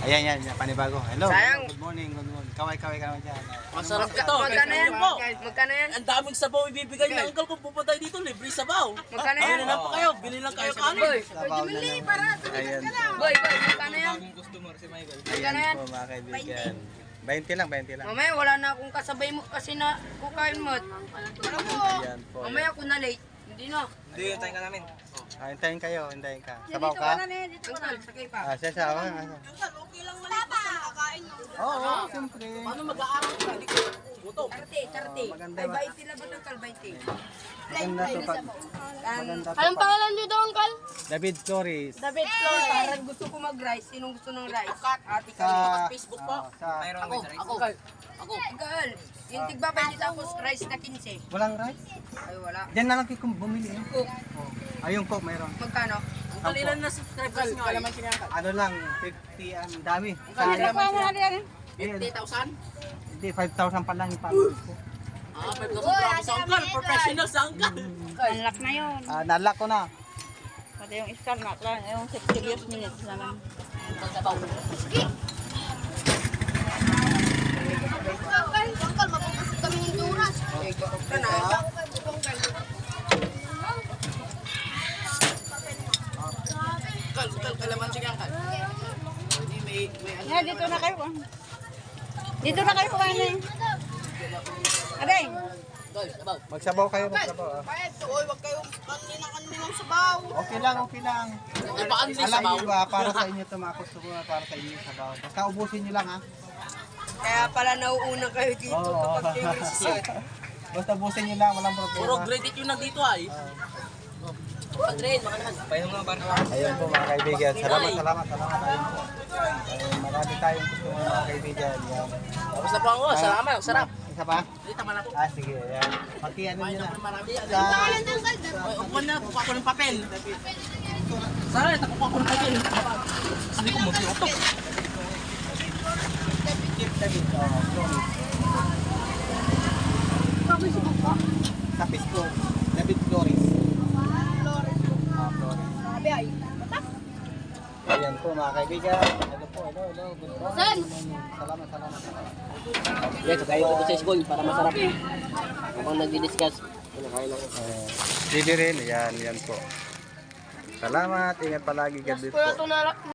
Ayan, panibago. Hello. Sayang. Good morning. Kaway ka naman dyan. Masarap ka to. Magkano yan po? Magkano yan? Ang daming sabaw ibibigay ng uncle kung pupunta dito. Libre sabaw. Magkano yan? Bili lang po kayo. Bili lang kayo kanin. Boy, Sabaw na lang. Ayan po. boy, magkano yan? Magkano Ayan yan? po mga kaibigan. 20 lang. Mamaya wala na akong kasabay mo kasi na kukain mo. Ayan po. Mamaya ako na late. Hindi na. Hindi, hintayin ka namin. Hintayin ka. Sabaw ka? Uncle, sakay pa. Siya. Okay lang mali basta nakakain mo. Oo, siyempre. Paano mag-aaral ka? Hindi ko gutom. Charte. maganda Ay, ba? 20 lang ba uncle? 20. Maganda to pag... Maganda to Anong pag... pangalan dito, Uncle? David Torres. David Flores. Parang gusto ko mag-rice. Sinong gusto ng rice? Ate Sa... ka. Facebook po. sa... Ako. Uncle, yung tigba 20 tapos rice na 15. Walang rice? Ay, wala. Diyan na lang kayo bumili. Cook. Ayun ko, mayroon. Magkano? Uncle, ilan na subscribers nyo? Ano lang, 50 ang dami. Ano pa nga yan? 50,000? Hindi, 5,000 pa lang yung pamilya ko. 5,000 grabe sa uncle. Professional sa uncle. Unlock na yun. Nalak ko na. Pati yung star knock lang. Yung 60 minutes naman. Sabaw. Uncle, mapapasok kami ng duras. Uncle, kalamansi ka uncle. Hindi, may ano. Yeah, dito na kayo. Dito na kayo kumain na yun. Aray! Uncle, sabaw. Magsabaw kayo. Uy, wag kayong kanina ng sabaw. Okay lang. Napakanli Alam sabaw. niyo ba, para sa inyo ito mga customer, para sa inyo yung sabaw. Basta ubusin niyo lang ha. Kaya pala nauuna kayo dito Oo. kapag kayo receive. Basta ubusin niyo lang, walang problema. Puro credit yung nandito ay. Padrin, mga naman. Payo mga bar. Ayun po mga kaibigan. Salamat. Ayun po. Marami tayong customer mga kaibigan. Yan. Tapos na po ako. Salamat. Sarap. Isa pa? Hindi, tama na po. Sige. Yan. Pati-ano Payo nyo na. na marami. Sa... Ukuan na, kukuha ko ng papel. Sarap, nakukuha ko ng papel. Sabi ko, mag-iutok. David. Sa Facebook. David Flores. Flores. Sabi ay. Ayan po mga kaibigan. Hello po. Good morning. Salamat. Yes, kayo ko sa school para masarap. Habang nagdi-discuss, kinakain ako. Bibi rin. Yan po. Salamat. Ingat palagi. God bless po.